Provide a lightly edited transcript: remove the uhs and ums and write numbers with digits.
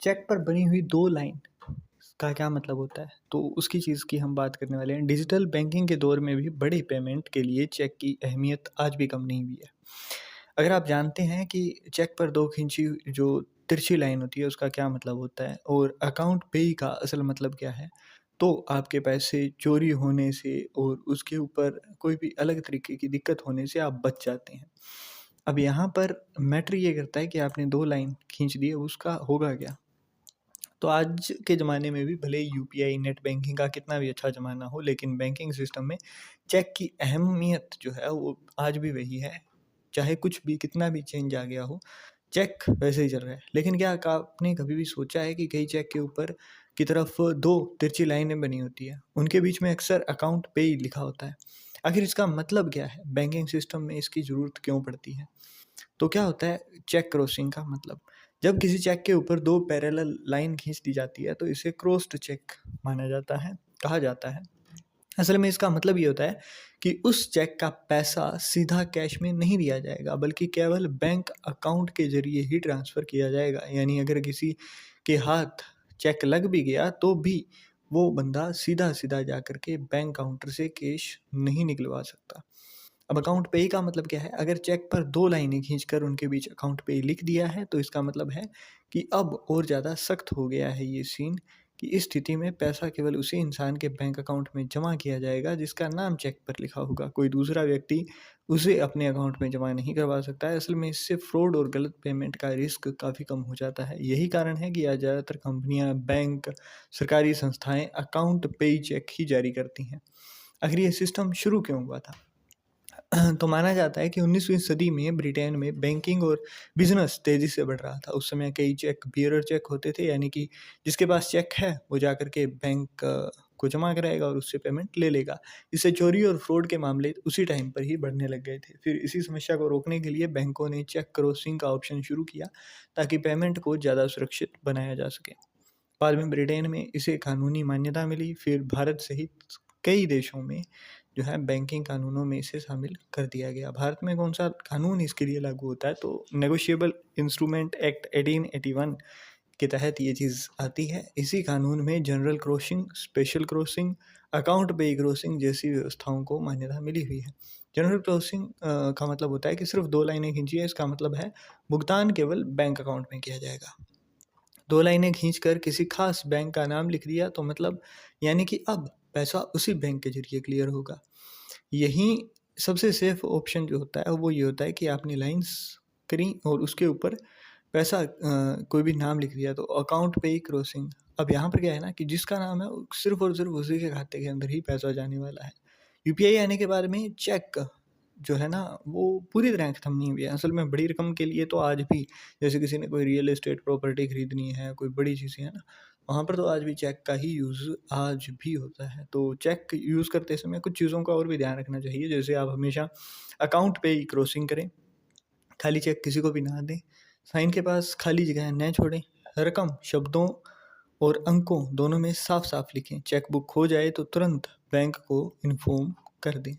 Check पर बनी हुई 2 लाइन का क्या मतलब होता है? तो उसकी चीज़ की हम बात करने वाले हैं। डिजिटल बैंकिंग के दौर में भी बड़े पेमेंट के लिए चेक की अहमियत आज भी कम नहीं हुई है। अगर आप जानते हैं कि चेक पर 2 खींची जो तिरछी लाइन होती है उसका क्या मतलब होता है और अकाउंट पेई का असल मतलब क्या है, तो आपके पैसे चोरी होने से और उसके ऊपर कोई भी अलग तरीके की दिक्कत होने से आप बच जाते हैं। अब यहाँ पर मैटर ये करता है कि आपने 2 लाइन खींच दी है, उसका होगा क्या? तो आज के ज़माने में भी भले ही यूपीआई, नेट बैंकिंग का कितना भी अच्छा ज़माना हो, लेकिन बैंकिंग सिस्टम में चेक की अहमियत जो है वो आज भी वही है। चाहे कुछ भी कितना भी चेंज आ गया हो, चेक वैसे ही चल रहा है। लेकिन क्या का आपने कभी भी सोचा है कि कई चेक के ऊपर की तरफ 2 तिरछी लाइनें बनी होती है, उनके बीच में अक्सर अकाउंट पेई लिखा होता है। आखिर इसका मतलब क्या है? बैंकिंग सिस्टम में इसकी ज़रूरत क्यों पड़ती है? तो क्या होता है चेक क्रॉसिंग का मतलब? जब किसी चेक के ऊपर 2 पैरेलल लाइन खींच दी जाती है तो इसे क्रॉस्ड चेक माना जाता है, कहा जाता है। असल में इसका मतलब ये होता है कि उस चेक का पैसा सीधा कैश में नहीं दिया जाएगा, बल्कि केवल बैंक अकाउंट के ज़रिए ही ट्रांसफ़र किया जाएगा। यानी अगर किसी के हाथ चेक लग भी गया तो भी वो बंदा सीधा-सीधा जाकर के बैंक काउंटर से कैश नहीं निकलवा सकता। अब अकाउंट पे ही का मतलब क्या है? अगर चेक पर 2 लाइनें खींचकर उनके बीच अकाउंट पे लिख दिया है, तो इसका मतलब है कि अब और ज़्यादा सख्त हो गया है ये सीन कि इस स्थिति में पैसा केवल उसी इंसान के बैंक अकाउंट में जमा किया जाएगा जिसका नाम चेक पर लिखा होगा। कोई दूसरा व्यक्ति उसे अपने अकाउंट में जमा नहीं करवा सकता है। असल में इससे फ्रॉड और गलत पेमेंट का रिस्क काफ़ी कम हो जाता है। यही कारण है कि आज ज़्यादातर कंपनियाँ, बैंक, सरकारी संस्थाएँ अकाउंट पे चेक ही जारी करती हैं। आखिर ये सिस्टम शुरू क्यों हुआ था? तो माना जाता है कि 19वीं सदी में ब्रिटेन में बैंकिंग और बिजनेस तेजी से बढ़ रहा था। उस समय कई चेक बियरर चेक होते थे, यानी कि जिसके पास चेक है वो जाकर के बैंक को जमा कराएगा और उससे पेमेंट ले लेगा। इससे चोरी और फ्रॉड के मामले उसी टाइम पर ही बढ़ने लग गए थे। फिर इसी समस्या को रोकने के लिए बैंकों ने चेक क्रॉसिंग का ऑप्शन शुरू किया ताकि पेमेंट को ज़्यादा सुरक्षित बनाया जा सके। बाद में ब्रिटेन में इसे कानूनी मान्यता मिली, फिर भारत सहित कई देशों में जो है बैंकिंग कानूनों में इसे शामिल कर दिया गया। भारत में कौन-सा कानून इसके लिए लागू होता है? तो नेगोशिएबल इंस्ट्रूमेंट एक्ट 1881 के तहत ये चीज़ आती है। इसी कानून में general crossing, special crossing, account पे क्रॉसिंग जैसी व्यवस्थाओं को मान्यता मिली हुई है। जनरल क्रॉसिंग का मतलब होता है कि सिर्फ़ 2 लाइनें खींचिए, इसका मतलब है भुगतान केवल बैंक अकाउंट में किया जाएगा। 2 लाइनें खींचकर किसी खास बैंक का नाम लिख दिया तो मतलब यानी कि अब पैसा उसी बैंक के ज़रिए क्लियर होगा। यही सबसे सेफ ऑप्शन जो होता है वो ये होता है कि आपने लाइन्स करी और उसके ऊपर पैसा कोई भी नाम लिख दिया तो अकाउंट पे ही क्रॉसिंग। अब यहाँ पर क्या है ना कि जिसका नाम है सिर्फ़ और सिर्फ़ उसी के खाते के अंदर ही पैसा जाने वाला है। यूपीआई आने के बाद में चेक जो है ना वो पूरी तरह खत्म नहीं हुई है। असल में बड़ी रकम के लिए तो आज भी जैसे किसी ने कोई रियल एस्टेट प्रॉपर्टी खरीदनी है, कोई बड़ी चीज़ें हैं ना, वहाँ पर तो आज भी चेक का ही यूज़ आज भी होता है। तो चेक यूज़ करते समय कुछ चीज़ों का और भी ध्यान रखना चाहिए, जैसे आप हमेशा अकाउंट पे ही क्रॉसिंग करें, खाली चेक किसी को भी ना दें, साइन के पास खाली जगह न छोड़ें, रकम शब्दों और अंकों दोनों में साफ-साफ लिखें। चेक बुक खो जाए तो तुरंत बैंक को इन्फॉर्म कर दें।